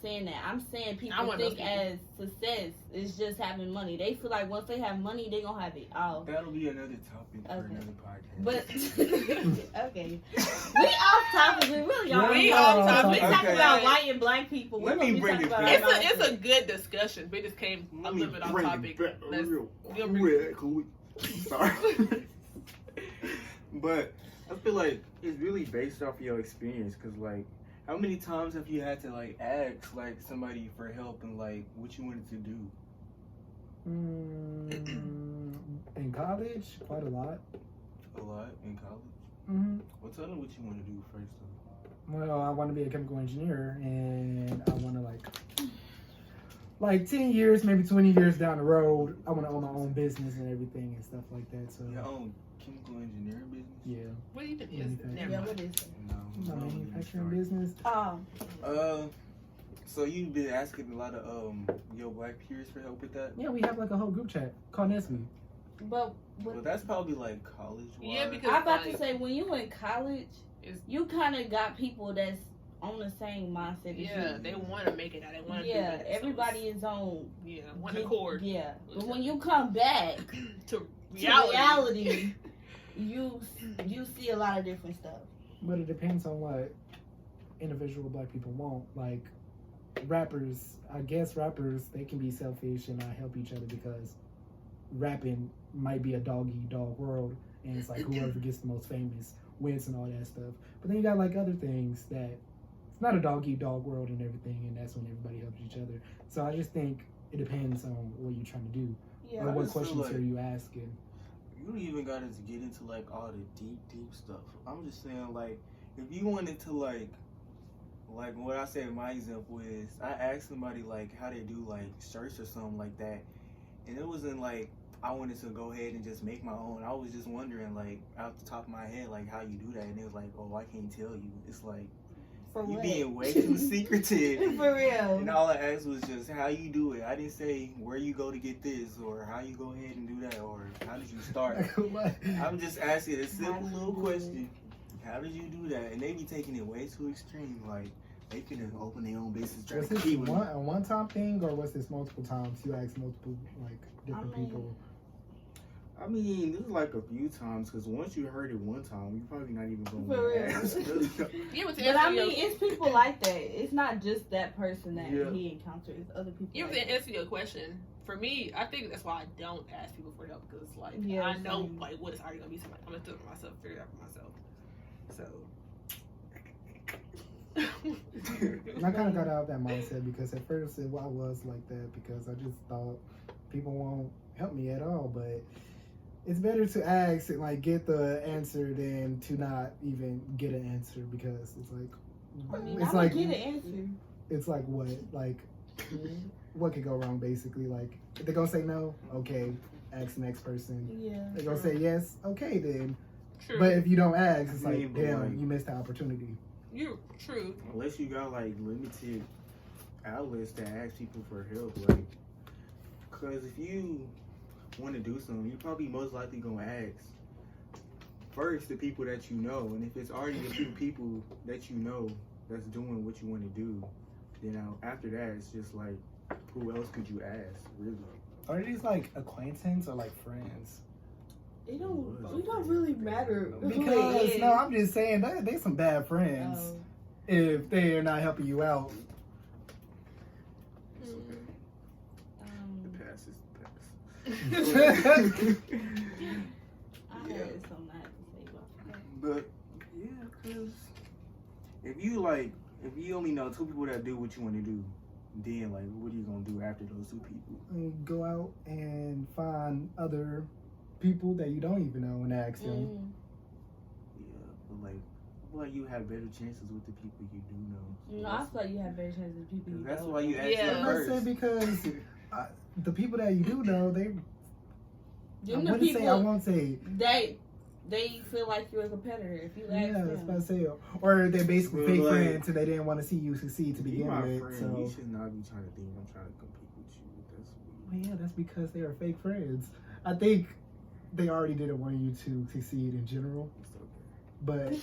saying that. I'm saying people think as success is just having money. They feel like once they have money, they gonna have it all. That'll be another topic for another podcast. But okay, we off topic. We really are. We off topic. We talking about white and black people. Let me bring it back. It's a good discussion. We just came a little bit off topic. Sorry. But I feel like it's really based off of your experience, because like how many times have you had to like ask like somebody for help and like what you wanted to do? In college, quite a lot. A lot in college? Mm-hmm. Well, tell them what you want to do first though. Well, I want to be a chemical engineer, and I want to like 10 years, maybe 20 years down the road, I want to own my own business and everything and stuff like that. So your own chemical engineering business? Yeah. What even what is it? No, my manufacturing business. So you've been asking a lot of your black peers for help with that? Yeah, we have like a whole group chat called Nesby. But well, that's probably like college. Yeah, because I'm about to say when you in college, you kind of got people that's on the same mindset as you. They want to make it out. They want to do it. Everybody is on one accord. Yeah, but when you come back to reality, you see a lot of different stuff. But it depends on what individual black people want. Like rappers, I guess rappers, they can be selfish and not help each other because rapping might be a dog-eat-dog world, and it's like whoever gets the most famous wins and all that stuff. But then you got like other things that it's not a dog-eat-dog world and everything, and that's when everybody helps each other. So I just think it depends on what you're trying to do. Yeah. Or what questions are you asking. You don't even got to get into like all the deep stuff. I'm just saying, like, if you wanted to like what I said, my example is I asked somebody like how they do like shirts or something like that, and it wasn't like I wanted to go ahead and just make my own. I was just wondering like out the top of my head like how you do that, and it was like, oh, I can't tell you. It's like you being way too secretive. For real. And all I asked was just how you do it. I didn't say where you go to get this or how you go ahead and do that or how did you start. I'm just asking a simple little question. How did you do that? And they be taking it way too extreme. Like they could have opened their own business. Was this a one-time thing or was this multiple times? You asked multiple like different people. I mean, this is like a few times because once you heard it one time, you're probably not even going For to ask. But I mean, it's people like that. It's not just that person that he encounters. It's other people. You have to answer your question. For me, I think that's why I don't ask people for help because like I know like what it's already gonna be. Somebody I'm gonna do it for myself, figure it out for myself. So. And I kind of got out of that mindset because at first I was like that because I just thought people won't help me at all, but it's better to ask and like get the answer than to not even get an answer because it's like it's like get an answer. It's like what what could go wrong basically? Like if they're gonna say no, okay, ask the next person. Yeah. They're gonna say yes, okay then. True. But if you don't ask, it's like damn, like, you missed the opportunity. You're true. Unless you got like limited outlets to ask people for help, like, cause if you want to do something, you're probably most likely gonna ask first the people that you know, and if it's already a few people that you know that's doing what you want to do, then after that it's just like, who else could you ask, really? Are these like acquaintance or like friends? It don't really matter Because no, I'm just saying that they some bad friends if they are not helping you out. I had something I had to say about that. But yeah, cause if you only know two people that do what you want to do, then like what are you gonna do after those two people? Go out and find other people that you don't even know and ask them. Mm. Yeah, but like I feel like you have better chances with the people you do know. No, I feel like you have better chances with people you That's don't why you know. ask Yeah. them I'm not first. saying because the people that you do know, I Them the won't say. they feel like you're a competitor if you ask Yeah, that's what I them. say. Or they're basically Well, fake like, friends and they didn't want to see you succeed to You begin my with. friend. So You should not be trying to think I'm trying to compete with you. That's weird. well, yeah, that's because they are fake friends. I think they already didn't want you to succeed in general, It's okay. but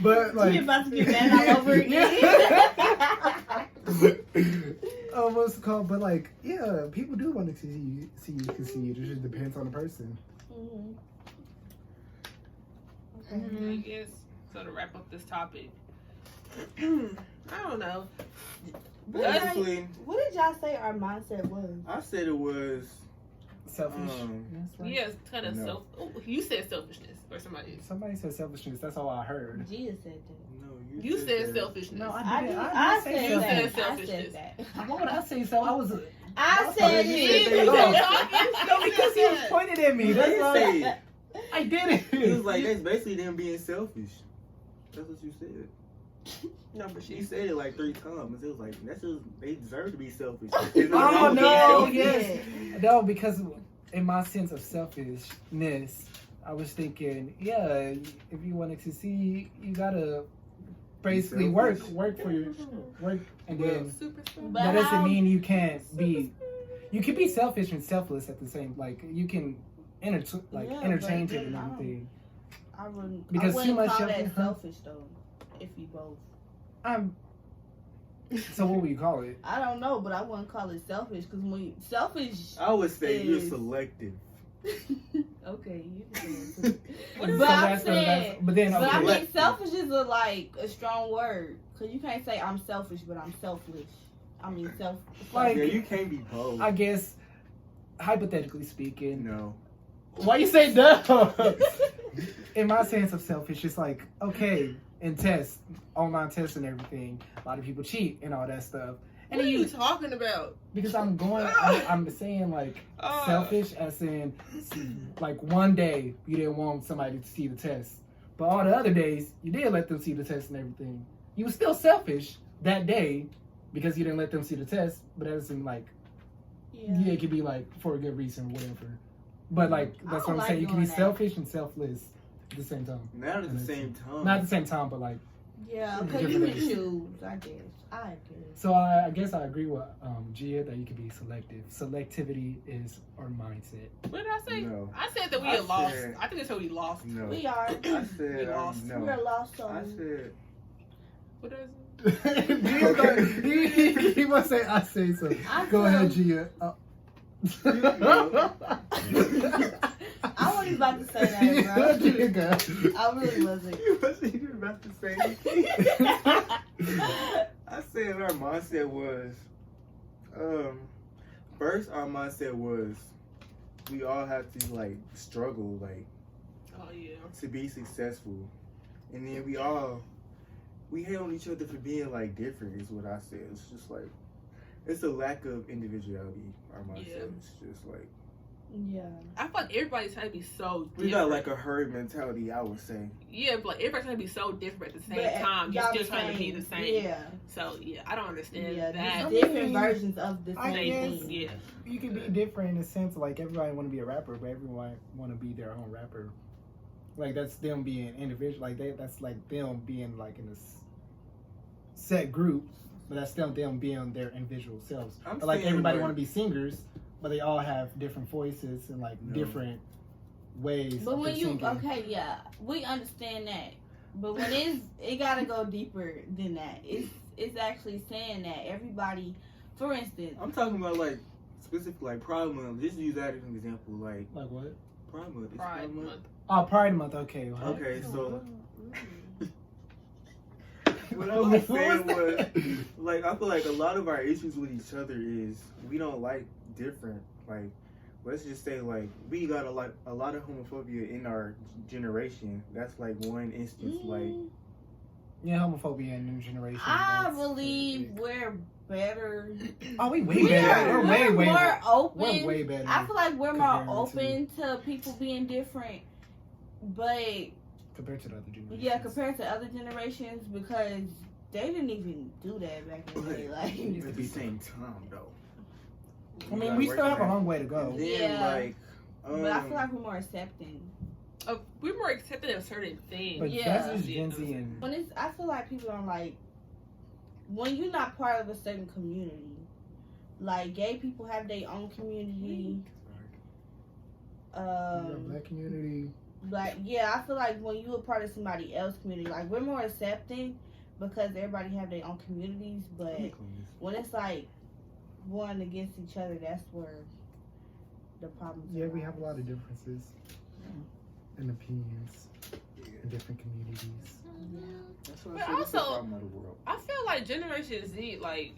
but like You about to get that all over again. what's it called? But like, yeah, people do want to see you succeed. It just depends on the person. Mhm. I guess so. To wrap up this topic, I don't know. Basically, What did y'all say our mindset was? I said it was Selfish. That's right. Yes, kind of No. self. Oh, you said selfishness, or somebody else. Somebody said selfishness. That's all I heard. Gia said that. no. You said that. selfishness. No, I didn't. I say said You that. said selfish. I selfishness. said that. Why would I say so? I was I said you it. said You that. said no, because he was pointing at me. You That's didn't why say it. I did He was it. like, that's basically them being selfish. That's what you said. No, but She she said it like 3 times. It was like, that's just, they deserve to be selfish. Oh no! Yeah. Yes. No, because in my sense of selfishness, I was thinking, yeah, if you want to succeed, you gotta basically work for your work, and then super selfish. But that doesn't how- mean you can't be. You can be selfish and selfless at the same. Like you can Yeah, interchange but it and I don't- everything. I wouldn't. Because I too wouldn't much call selfish- that selfish though. If you both. So what would you call it? I don't know, but I wouldn't call it selfish because when you, selfish. I would say you're Is- selective. Okay, you can say it. What But is So I'm that's the- that's- saying- but then But I okay. mean, selfish is a strong word because you can't say I'm selfish, but I'm selfish. I mean, Like- Yeah, you can't be both. I guess hypothetically speaking, No. why you say no? In my sense of selfish, it's like okay, in tests, online tests and everything, a lot of people cheat and all that stuff. And What are then you talking about? because I'm saying like Oh. selfish as in like one day you didn't want somebody to see the test, but all the other days you did let them see the test and everything. You were still selfish that day because you didn't let them see the test, but that doesn't like yeah, it could be like for a good reason or whatever. But like I that's don't what I'm saying. like You can be doing that. selfish and selfless at the same time. Not at the same time. Not at the same time, but like Yeah, Different because you can days. choose. I guess. I guess. so. I guess I agree with Gia that you can be selective. Selectivity is our mindset. What did I say? No. I said that we I had lost. said- I think it's how we lost. No. We are. I said We lost. no. We're lost I souls. said What is it? Gia's like, he must say I say so. I Go feel- ahead, Gia. I wasn't about to say that, Gia, bro. go. I really wasn't. What's he about to say? I said our mindset was, first our mindset was, we all have to like struggle like Oh yeah. to be successful, and then we hate on each other for being like different. Is what I said. It's just like it's a lack of individuality. Our mindset Yeah. is just like Yeah. I feel like everybody's trying to be so different. we got like a herd mentality. I would say. Yeah, but like everybody's trying to be so different at the same But time. You're y'all still the trying to be same. the same. Yeah. So yeah, I don't understand Yeah. that. There's different I mean, versions of the I same guess- thing. Yeah. You can be different in the sense like everybody want to be a rapper, but everyone want to be their own rapper. Like that's them being individual. Like that's like them being like in this set group, but that's still them being their individual selves. I'm But like saying, everybody like- want to be singers, but they all have different voices and like No. different ways. But of when their you singing. okay, yeah, we understand that. But when it gotta go deeper than that. It's actually saying that everybody, for instance, I'm talking about like specific like Pride Month. Just use that as an example. Like Like what? Pride Month. It's Pride Month. Oh, Pride Month. Okay. Well, Okay, so What I was saying was, like, I feel like a lot of our issues with each other is we don't like different. Like, let's just say, like, we got a lot of homophobia in our generation. That's like one instance. Like, Yeah, homophobia in new generation. I that's believe big. we're better. Oh, we way We better. are, We're way, way more better. open. We're way better. I feel like we're more compared open to people being different, but compared to the other generations. yeah, compared to other generations, because they didn't even do that back in the day. Like, at the same time, though. I mean, we still have a long way to And go. then, Yeah. like, but I feel like we're more accepting. We're more accepting of certain things. But Yeah. that's just Gen Z and When it's, I feel like people don't like when you're not part of a certain community. Like gay people have their own community. black community. Like yeah, I feel like when you a part of somebody else's community, like we're more accepting because everybody have their own communities. But when it's like one against each other, that's where the problems. Yeah, we arise. have a lot of differences and opinions in different communities. That's what But I said, it's the also- problem of the world. I feel like Generation Z, like,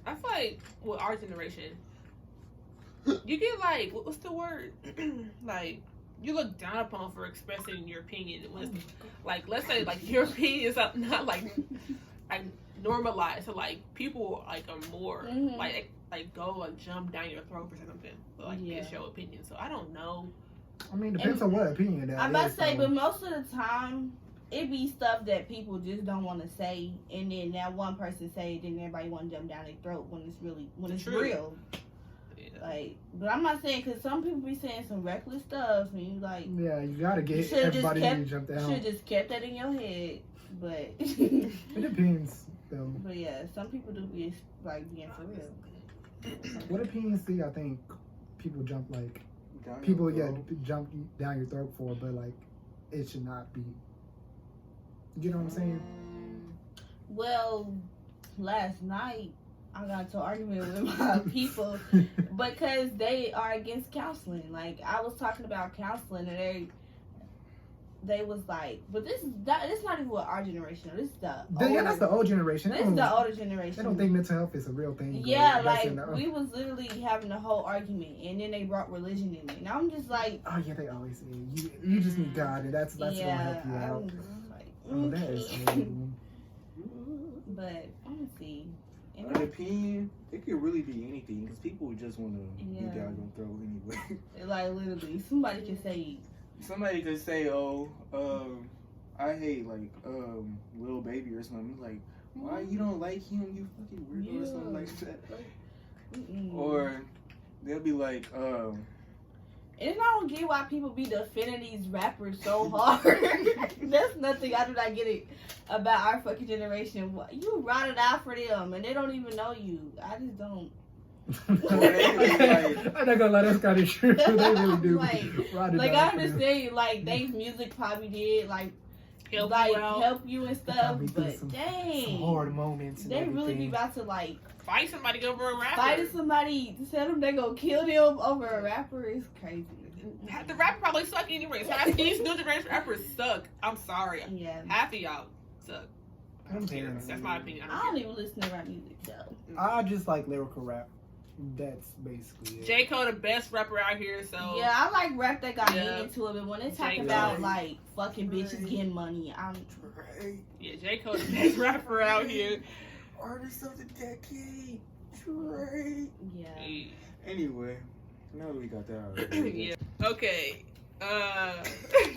I feel like with our generation, you get like, what's the word? Like, you look down upon for expressing your opinion. When it's, like, let's say, like, your opinion is not like normalized. So, like, people like are more Mhm. like go and jump down your throat for something, but like Yeah. it's your opinion. So I don't know. I mean, depends on what opinion that I'm about is, to say, so- but most of the time, it be stuff that people just don't want to say, and then that one person say it, then everybody want to jump down their throat when it's True. real. Yeah. Like, but I'm not saying because some people be saying some reckless stuff, and you like Yeah, you gotta You get should've just everybody kept- to jump should down. have just kept that in your head. But It depends, though. but yeah, some people do be like being for real. What opinions do y'all think people jump like? Down People, your yeah, throat. jump down your throat for, but like, it should not be. You know what I'm saying? Well, last night I got into an argument with my people because they are against counseling. Like I was talking about counseling, and they was like, but this is not even what our generation. This is Yeah, older, that's the old generation. this is the older generation. They don't think mental health is a real thing. but Yeah, that's like in the- we was literally having a whole argument, and then they brought religion in it, and I'm just like, Oh yeah, they always say you just need God, and that's gonna help you I'm out. just like, Oh, that is okay. horrible. But I'm gonna see. And An opinion, it could really be anything because people just want to be Yeah. down your throat anyway. like literally, somebody can say, Somebody could say, "Oh, I hate like Lil Baby or something." Like, why you don't like him? You fucking weirdo or something like that. Mm-mm. Or they'll be like, And I don't get why people be defending these rappers so hard. That's nothing I do not get it about our fucking generation. You ride it out for them, and they don't even know you. I just don't. I'm not gonna lie, that's kind of true. They really do. Like- Ride it Like out I for them. understand, like they music probably did like Help like you out. help you and stuff, Probably through but some dang, hard moments. And they really be everything. about to like Fight somebody over a rapper. fight somebody to tell them they gonna kill them over a rapper is crazy. The rapper probably suck anyway. So half these new generation rappers suck. I'm sorry. Yeah, Half of y'all suck. I don't care. Depends. That's my opinion. I don't even listen to rap music though. I just like lyrical rap. That's basically it. J. Cole, the best rapper out here. So Yeah, I like rap that got Yeah. meaning to it, but when they talk J. about Cole. like fucking bitches getting money, I'm yeah, J. Cole, the best rapper out here. "Artist of the decade, Trey." yeah. Anyway, now that we got that out of the way, Yeah. Okay.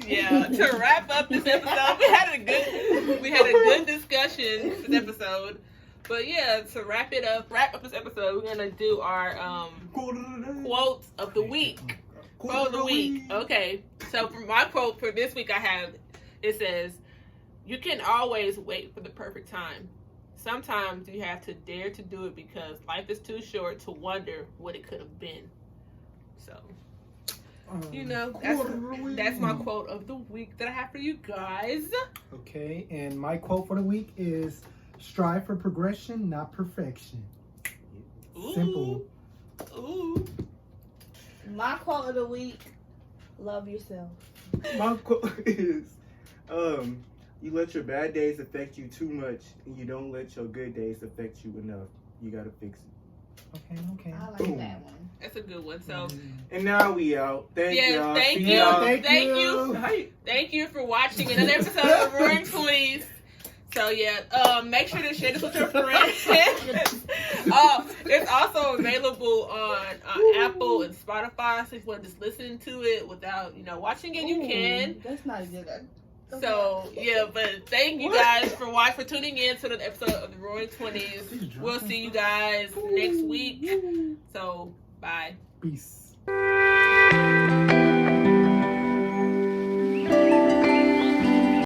Yeah. To wrap up this episode, we had a good discussion this episode. But yeah, to wrap up this episode, we're gonna do our quotes of the week. Quote of the week. Okay. So for my quote for this week, it says, "You can always wait for the perfect time. Sometimes you have to dare to do it because life is too short to wonder what it could have been." So, you know, that's my quote of the week that I have for you guys. Okay, and my quote for the week is strive for progression, not perfection. Ooh. Simple. Ooh. My quote of the week: love yourself. My quote is, You let your bad days affect you too much, and you don't let your good days affect you enough. You gotta fix it. Okay. I like Boom. that one. That's a good one. So, And now we out. Thank yes, y'all. thank See you. y'all. Thank you. Thank you for watching another episode of Roaring Twenties. So yeah, make sure to share this with your friends. It's also available on Apple and Spotify. So if you want to just listen to it without, watching it, you can. That's not a good idea. So yeah, but thank you guys for tuning in to the episode of the Roaring Twenties. We'll see you guys next week. So bye. Peace.